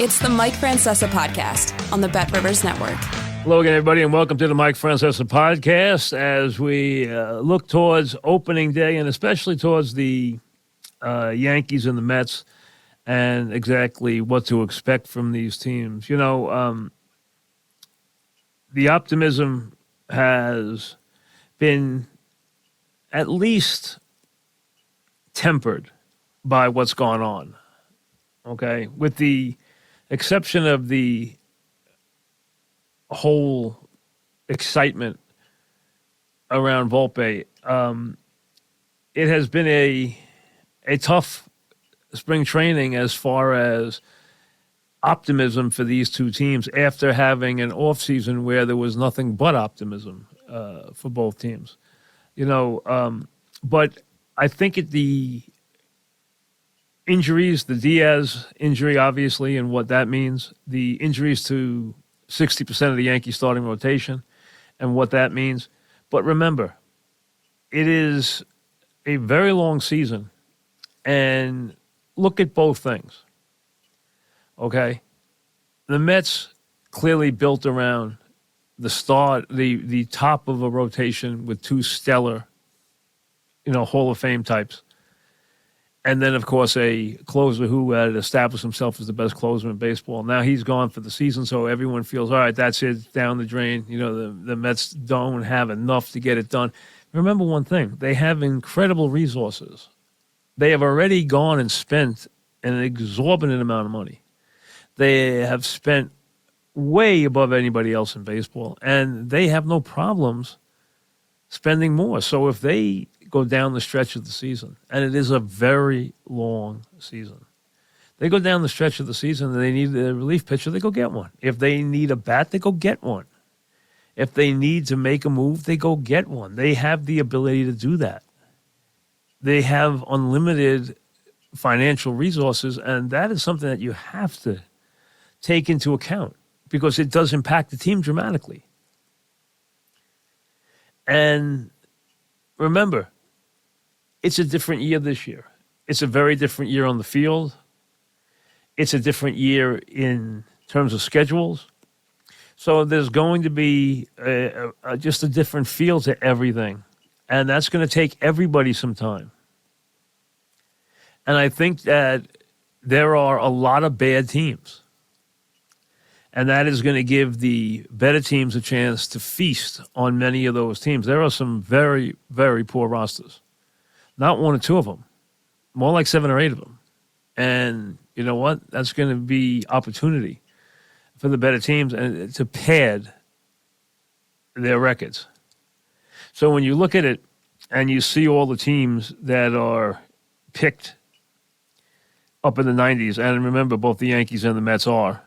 It's the Mike Francesa podcast on the Bet Rivers Network. Hello again, everybody, and welcome to the Mike Francesa podcast as we look towards opening day and especially towards the Yankees and the Mets and exactly what to expect from these teams. You know, the optimism has been at least tempered by what's gone on, okay? With the exception of the whole excitement around Volpe, it has been a tough spring training as far as optimism for these two teams after having an offseason where there was nothing but optimism for both teams. You know, but I think the injuries, the Diaz injury, obviously, and what that means, the injuries to 60% of the Yankee starting rotation and what that means. But remember, it is a very long season, and look at both things, okay? The Mets clearly built around the start, the top of a rotation with two stellar, Hall of Fame types. And then, of course, a closer who had established himself as the best closer in baseball. Now he's gone for the season, so everyone feels, all right, that's it, down the drain. The Mets don't have enough to get it done. Remember one thing. They have incredible resources. They have already gone and spent an exorbitant amount of money. They have spent way above anybody else in baseball, and they have no problems spending more. So if they go down the stretch of the season, and it is a very long season. They go down the stretch of the season and they need a relief pitcher, they go get one. If they need a bat, they go get one. If they need to make a move, they go get one. They have the ability to do that. They have unlimited financial resources, and that is something that you have to take into account because it does impact the team dramatically. And remember, it's a different year this year. It's a very different year on the field. It's a different year in terms of schedules. So there's going to be just a different feel to everything. And that's going to take everybody some time. And I think that there are a lot of bad teams. And that is going to give the better teams a chance to feast on many of those teams. There are some very, very poor rosters. Not one or two of them, more like 7 or 8 of them. And you know what? That's going to be opportunity for the better teams and to pad their records. So when you look at it and you see all the teams that are picked up in the 90s, and remember both the Yankees and the Mets are,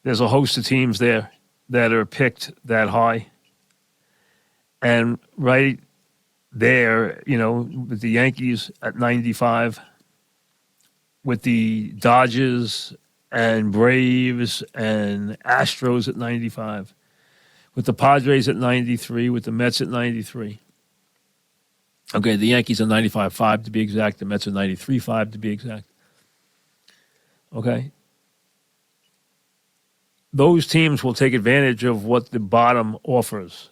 there's a host of teams there that are picked that high. And right there, with the Yankees at 95, with the Dodgers and Braves and Astros at 95, with the Padres at 93, with the Mets at 93. Okay, the Yankees are 95.5 to be exact. The Mets are 93.5 to be exact. Okay. Those teams will take advantage of what the bottom offers.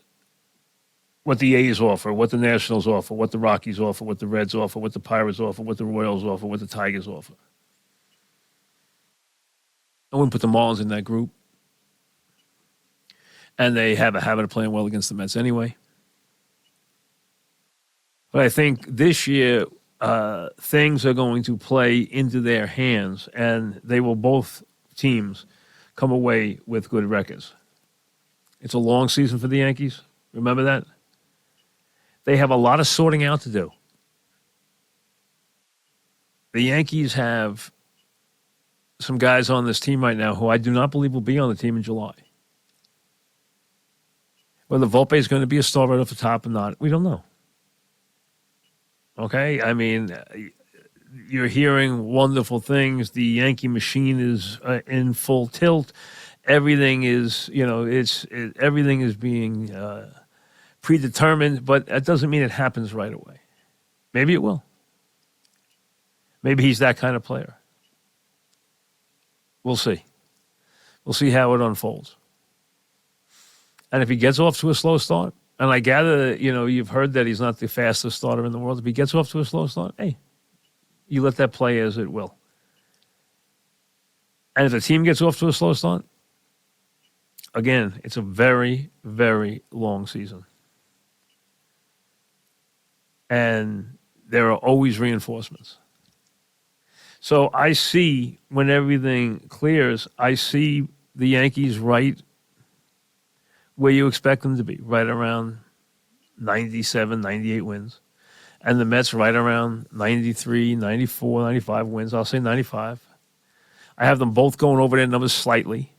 What the A's offer, what the Nationals offer, what the Rockies offer, what the Reds offer, what the Pirates offer, what the Royals offer, what the Tigers offer. I wouldn't put the Marlins in that group. And they have a habit of playing well against the Mets anyway. But I think this year, things are going to play into their hands, and they will both teams come away with good records. It's a long season for the Yankees. Remember that? They have a lot of sorting out to do. The Yankees have some guys on this team right now who I do not believe will be on the team in July. Whether Volpe is going to be a star right off the top or not, we don't know. Okay? I mean, you're hearing wonderful things. The Yankee machine is in full tilt. Everything is, everything is being predetermined, but that doesn't mean it happens right away. Maybe it will. Maybe he's that kind of player. We'll see. We'll see how it unfolds. And if he gets off to a slow start, and I gather, you've heard that he's not the fastest starter in the world. If he gets off to a slow start, hey, you let that play as it will. And if the team gets off to a slow start, again, it's a very, very long season. And there are always reinforcements. So I see, when everything clears, I see the Yankees right where you expect them to be, right around 97, 98 wins. And the Mets right around 93, 94, 95 wins. I'll say 95. I have them both going over their numbers slightly.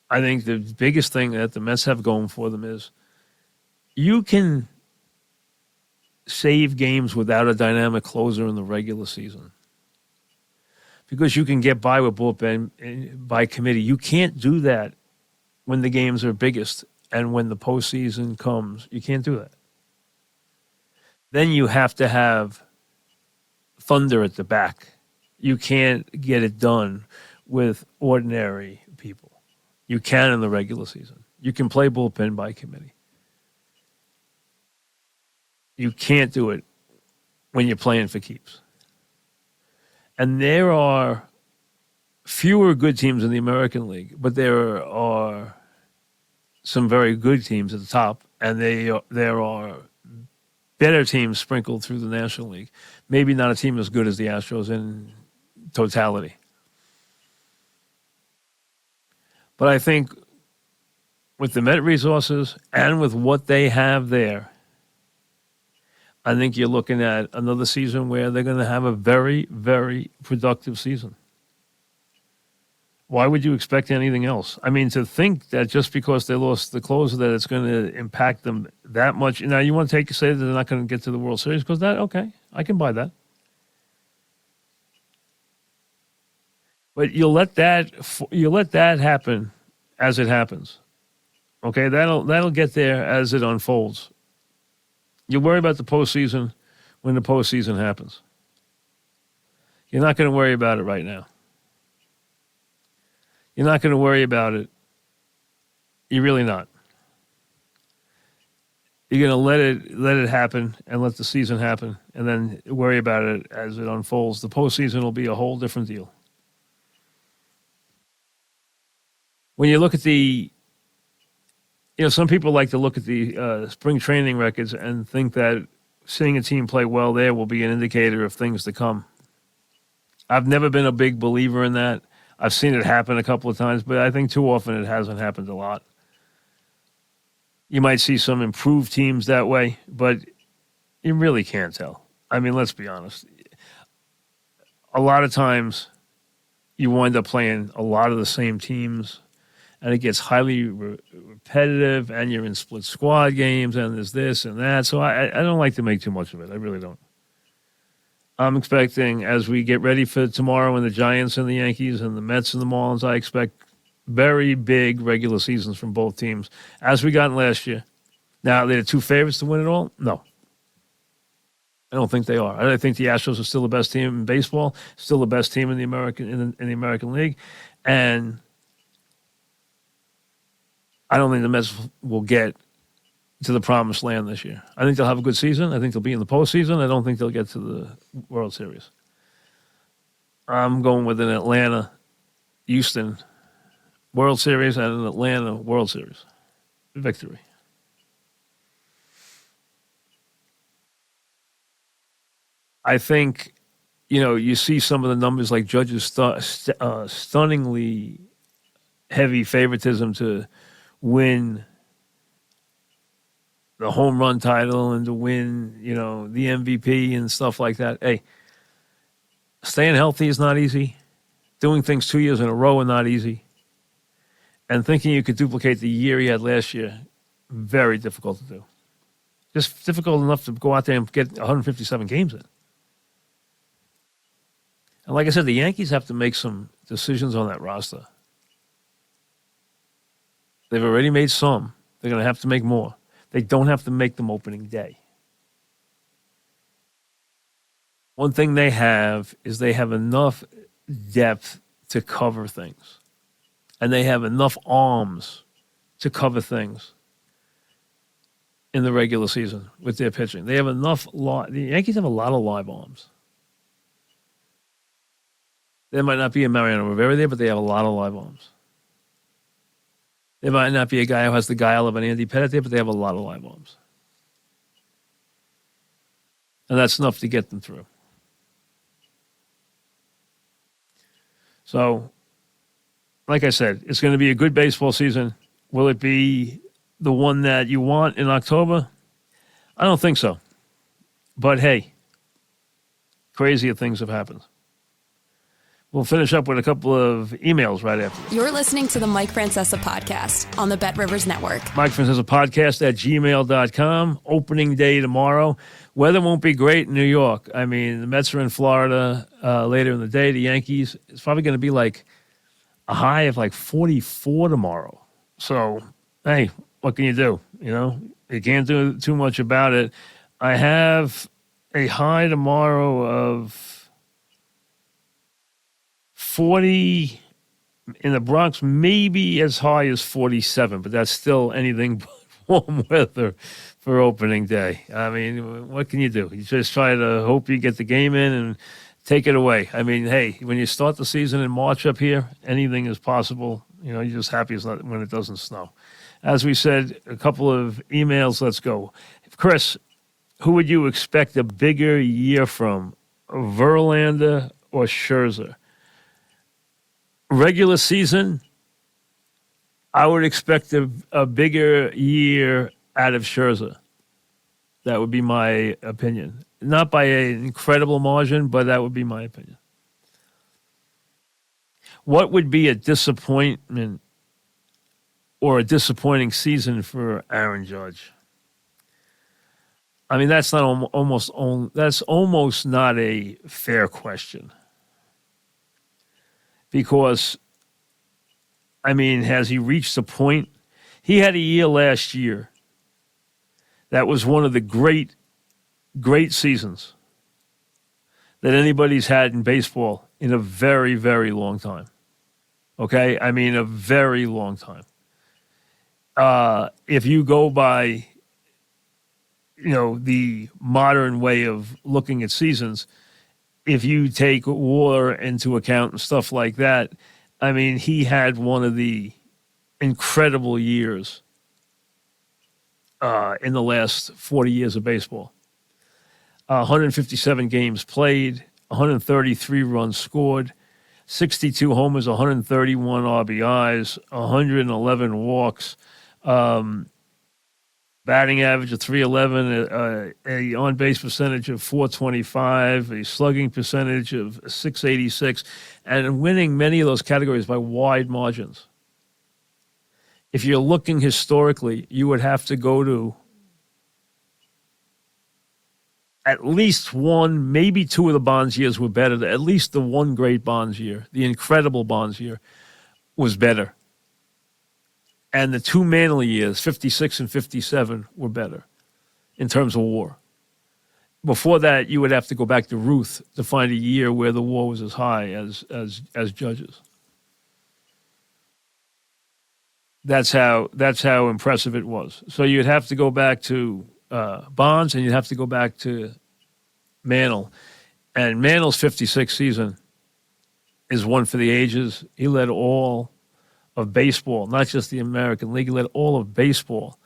I think the biggest thing that the Mets have going for them is you can save games without a dynamic closer in the regular season because you can get by with bullpen by committee. You can't do that when the games are biggest and when the postseason comes. You can't do that. Then you have to have thunder at the back. You can't get it done with ordinary people. You can in the regular season. You can play bullpen by committee. You can't do it when you're playing for keeps. And there are fewer good teams in the American League, but there are some very good teams at the top, and there are better teams sprinkled through the National League. Maybe not a team as good as the Astros in totality. But I think with the Met resources and with what they have there, I think you're looking at another season where they're going to have a very, very productive season. Why would you expect anything else? I mean, to think that just because they lost the closer that it's going to impact them that much. Now, you want to say that they're not going to get to the World Series because that, okay, I can buy that. But you'll let that happen as it happens. Okay, that'll get there as it unfolds. You worry about the postseason when the postseason happens. You're not going to worry about it right now. You're not going to worry about it. You're really not. You're going to let it happen and let the season happen and then worry about it as it unfolds. The postseason will be a whole different deal. When you look at some people like to look at the spring training records and think that seeing a team play well there will be an indicator of things to come. I've never been a big believer in that. I've seen it happen a couple of times, but I think too often it hasn't happened a lot. You might see some improved teams that way, but you really can't tell. I mean, let's be honest. A lot of times you wind up playing a lot of the same teams, and it gets highly repetitive, and you're in split squad games, and there's this and that. So I don't like to make too much of it. I really don't. I'm expecting, as we get ready for tomorrow and the Giants and the Yankees and the Mets and the Marlins, I expect very big regular seasons from both teams, as we got in last year. Now, they're the two favorites to win it all? No. I don't think they are. I think the Astros are still the best team in baseball, still the best team in the American League, and I don't think the Mets will get to the promised land this year. I think they'll have a good season. I think they'll be in the postseason. I don't think they'll get to the World Series. I'm going with an Atlanta-Houston World Series and an Atlanta World Series victory. I think, you see some of the numbers like Judge's stunningly heavy favoritism to win the home run title and to win, the MVP and stuff like that. Hey, staying healthy is not easy. Doing things 2 years in a row are not easy. And thinking you could duplicate the year he had last year, very difficult to do. Just difficult enough to go out there and get 157 games in. And like I said, the Yankees have to make some decisions on that roster. They've already made some. They're going to have to make more. They don't have to make them opening day. One thing they have is they have enough depth to cover things. And they have enough arms to cover things in the regular season with their pitching. They have enough. The Yankees have a lot of live arms. There might not be a Mariano Rivera there, but they have a lot of live arms. There might not be a guy who has the guile of an Andy Pettitte there, but they have a lot of live arms. And that's enough to get them through. So, like I said, it's going to be a good baseball season. Will it be the one that you want in October? I don't think so. But hey, crazier things have happened. We'll finish up with a couple of emails right after this. You're listening to the Mike Francesa podcast on the Bet Rivers Network. Mike Francesa podcast at gmail.com. Opening day tomorrow. Weather won't be great in New York. I mean, the Mets are in Florida later in the day. The Yankees, it's probably going to be like a high of like 44 tomorrow. So, hey, what can you do? You know, you can't do too much about it. I have a high tomorrow of 40 in the Bronx, maybe as high as 47, but that's still anything but warm weather for opening day. I mean, what can you do? You just try to hope you get the game in and take it away. I mean, hey, when you start the season in March up here, anything is possible. You know, you're just happy it's not when it doesn't snow. As we said, a couple of emails. Let's go. Chris, who would you expect a bigger year from, Verlander or Scherzer? Regular season, I would expect a bigger year out of Scherzer. That would be my opinion. Not by an incredible margin, but that would be my opinion. What would be a disappointment or a disappointing season for Aaron Judge? I mean, that's almost not a fair question. Because, I mean, has he reached the point? He had a year last year that was one of the great seasons that anybody's had in baseball in a very, very long time. Okay? I mean, a very long time. If you go by, the modern way of looking at seasons, if you take war into account and stuff like that, I mean, he had one of the incredible years in the last 40 years of baseball. 157 games played, 133 runs scored, 62 homers, 131 RBIs, 111 walks, batting average of 311, a on-base percentage of 425, a slugging percentage of 686, and winning many of those categories by wide margins. If you're looking historically, you would have to go to at least one, maybe two of the Bonds years were better. At least the one great Bonds year, the incredible Bonds year, was better. And the two Manley years, 56 and 57, were better in terms of WAR. Before that, you would have to go back to Ruth to find a year where the WAR was as high as Judge's. That's how impressive it was. So you'd have to go back to Bonds, and you'd have to go back to Mantle. And Mantle's 56 season is one for the ages. He led all of baseball, not just the American League. He led all of baseball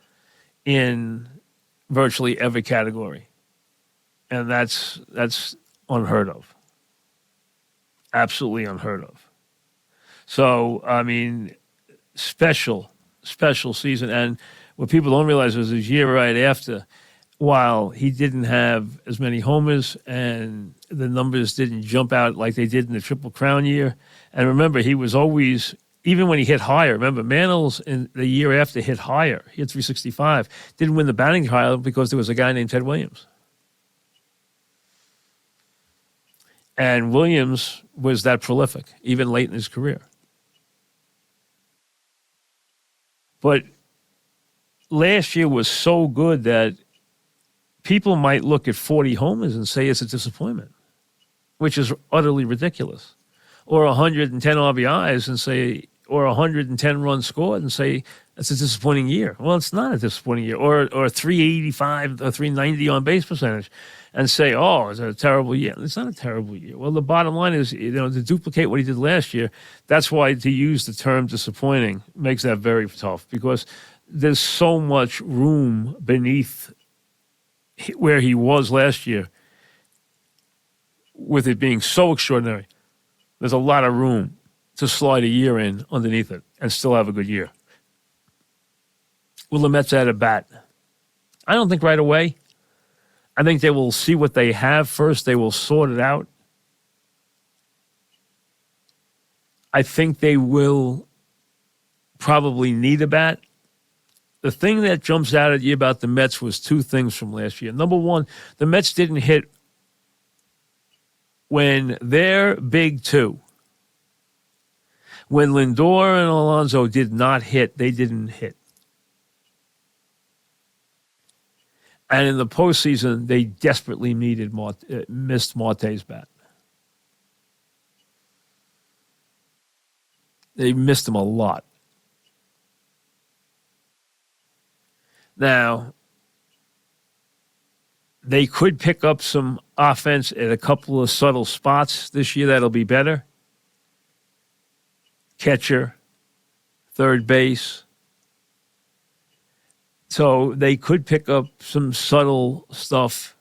in virtually every category. And that's unheard of. Absolutely unheard of. So, I mean, special season. And what people don't realize was his year right after, while he didn't have as many homers and the numbers didn't jump out like they did in the Triple Crown year. And remember, he was always, even when he hit higher, remember, Mantle's in the year after hit higher. He had 365. Didn't win the batting title because there was a guy named Ted Williams. And Williams was that prolific, even late in his career. But last year was so good that people might look at 40 homers and say it's a disappointment, which is utterly ridiculous. or 110 RBIs and say, or 110 runs scored and say, that's a disappointing year. Well, it's not a disappointing year. Or 385 or 390 on base percentage and say, oh, it's a terrible year. It's not a terrible year. Well, the bottom line is, to duplicate what he did last year, that's why to use the term disappointing makes that very tough, because there's so much room beneath where he was last year with it being so extraordinary. There's a lot of room to slide a year in underneath it and still have a good year. Will the Mets add a bat? I don't think right away. I think they will see what they have first. They will sort it out. I think they will probably need a bat. The thing that jumps out at you about the Mets was two things from last year. Number one, the Mets didn't hit when their big two, when Lindor and Alonso did not hit, they didn't hit. And in the postseason, they desperately missed Marte's bat. They missed him a lot. Now, they could pick up some offense at a couple of subtle spots this year that'll be better. Catcher, third base. So they could pick up some subtle stuff,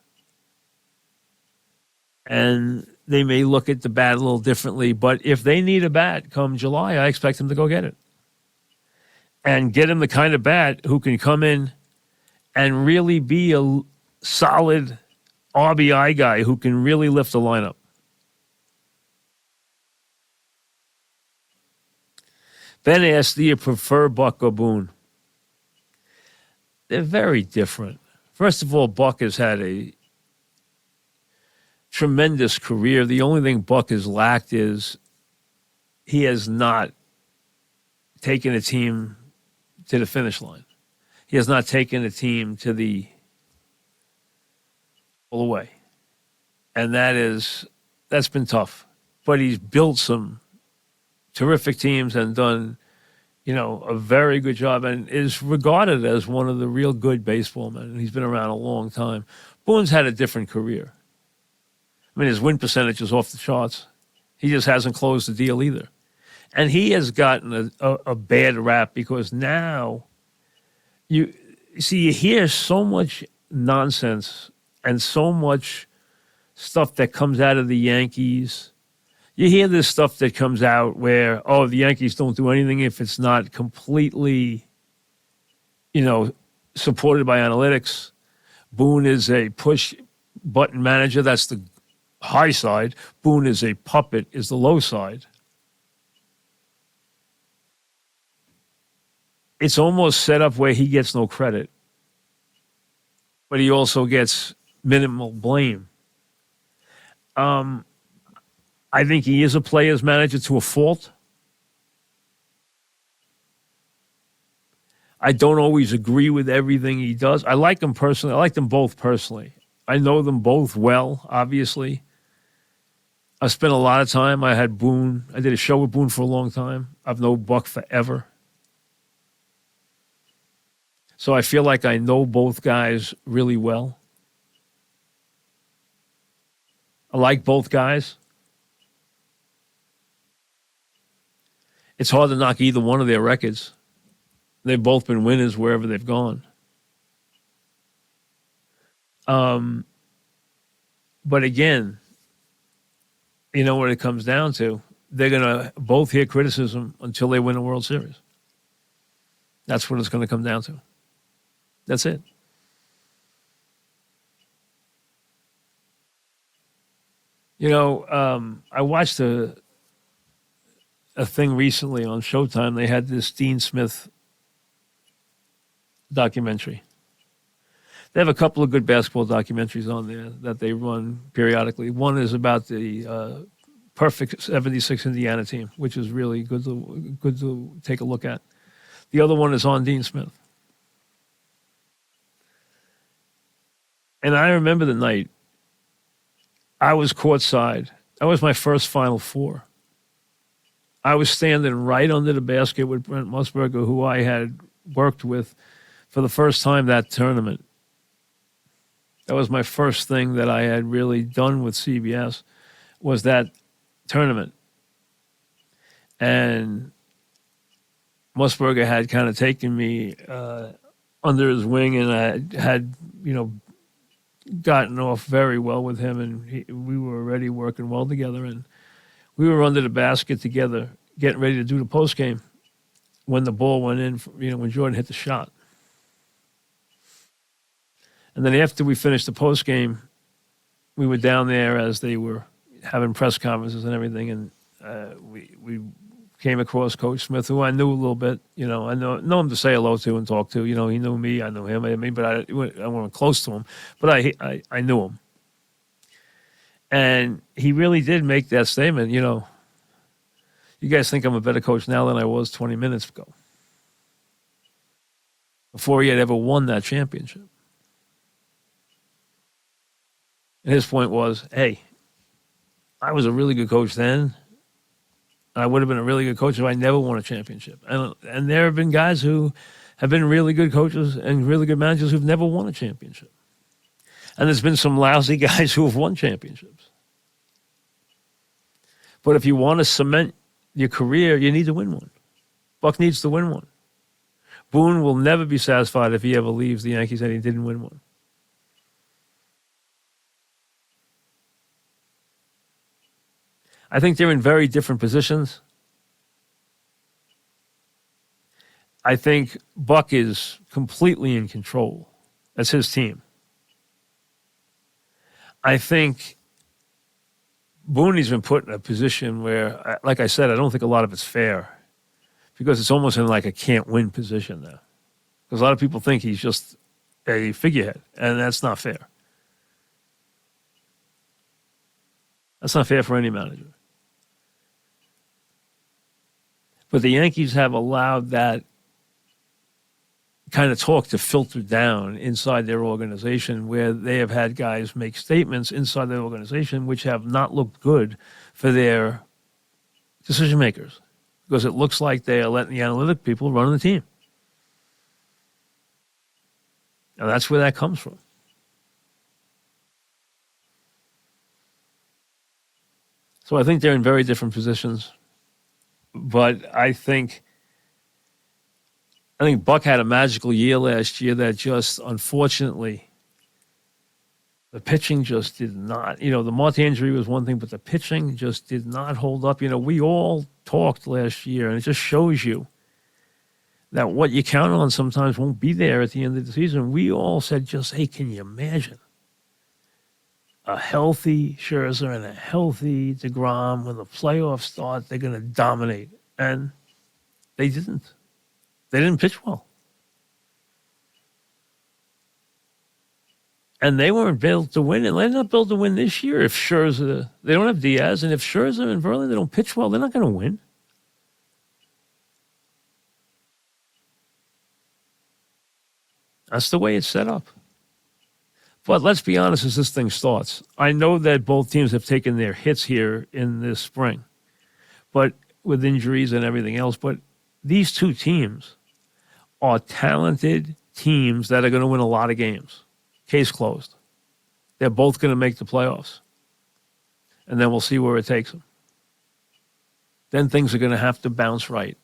and they may look at the bat a little differently. But if they need a bat come July, I expect them to go get it. And get him the kind of bat who can come in and really be a solid RBI guy who can really lift the lineup. Ben asked, do you prefer Buck or Boone? They're very different. First of all, Buck has had a tremendous career. The only thing Buck has lacked is he has not taken a team to the finish line. He has not taken a team to the all the way. And that's been tough. But he's built some terrific teams and done, a very good job, and is regarded as one of the real good baseball men. And he's been around a long time. Boone's had a different career. I mean, his win percentage is off the charts. He just hasn't closed the deal either. And he has gotten a bad rap because now you hear so much nonsense and so much stuff that comes out of the Yankees. You hear this stuff that comes out where, the Yankees don't do anything if it's not completely, supported by analytics. Boone is a push button manager. That's the high side. Boone is a puppet, is the low side. It's almost set up where he gets no credit, but he also gets minimal blame. I think he is a player's manager to a fault. I don't always agree with everything he does. I like him personally. I like them both personally. I know them both well, obviously. I spent a lot of time. I had Boone. I did a show with Boone for a long time. I've known Buck forever. So I feel like I know both guys really well. I like both guys. It's hard to knock either one of their records. They've both been winners wherever they've gone. But again, what it comes down to? They're going to both hear criticism until they win a World Series. That's what it's going to come down to. That's it. I watched a thing recently on Showtime. They had this Dean Smith documentary. They have a couple of good basketball documentaries on there that they run periodically. One is about the perfect 76 Indiana team, which is really good to take a look at. The other one is on Dean Smith. And I remember the night I was courtside. That was my first Final Four. I was standing right under the basket with Brent Musburger, who I had worked with for the first time that tournament. That was my first thing that I had really done with CBS, was that tournament. And Musburger had kind of taken me under his wing, and I had, gotten off very well with him, and we were already working well together, and we were under the basket together, getting ready to do the post game when the ball went in, when Jordan hit the shot. And then after we finished the post game, we were down there as they were having press conferences and everything, and we came across Coach Smith, who I knew a little bit. I know him to say hello to and talk to. He knew me, I knew him. But I wasn't close to him, but I knew him. And he really did make that statement. You guys think I'm a better coach now than I was 20 minutes ago, before he had ever won that championship. And his point was, hey, I was a really good coach then. I would have been a really good coach if I never won a championship. And there have been guys who have been really good coaches and really good managers who've never won a championship. And there's been some lousy guys who have won championships. But if you want to cement your career, you need to win one. Buck needs to win one. Boone will never be satisfied if he ever leaves the Yankees and he didn't win one. I think they're in very different positions. I think Buck is completely in control. That's his team. I think Boone's been put in a position where, like I said, I don't think a lot of it's fair, because it's almost in like a can't-win position now. Because a lot of people think he's just a figurehead, and that's not fair. That's not fair for any manager. But the Yankees have allowed that kind of talk to filter down inside their organization, where they have had guys make statements inside their organization which have not looked good for their decision makers, because it looks like they are letting the analytic people run the team. And that's where that comes from. So I think they're in very different positions. But I think Buck had a magical year last year that just, unfortunately, the pitching just did not. The Marte injury was one thing, but the pitching just did not hold up. We all talked last year, and it just shows you that what you count on sometimes won't be there at the end of the season. We all said, hey, can you imagine a healthy Scherzer and a healthy DeGrom? When the playoffs start, they're going to dominate. And they didn't. They didn't pitch well. And they weren't built to win. And they're not built to win this year if Scherzer, they don't have Diaz. And if Scherzer and Verlander, they don't pitch well, they're not going to win. That's the way it's set up. But let's be honest, as this thing starts, I know that both teams have taken their hits here in this spring, but with injuries and everything else. But these two teams are talented teams that are going to win a lot of games. Case closed. They're both going to make the playoffs. And then we'll see where it takes them. Then things are going to have to bounce right.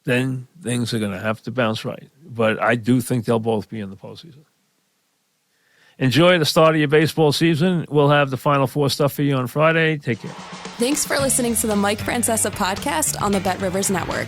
Then things are going to have to bounce right. But I do think they'll both be in the postseason. Enjoy the start of your baseball season. We'll have the Final Four stuff for you on Friday. Take care. Thanks for listening to the Mike Francesa podcast on the Bet Rivers Network.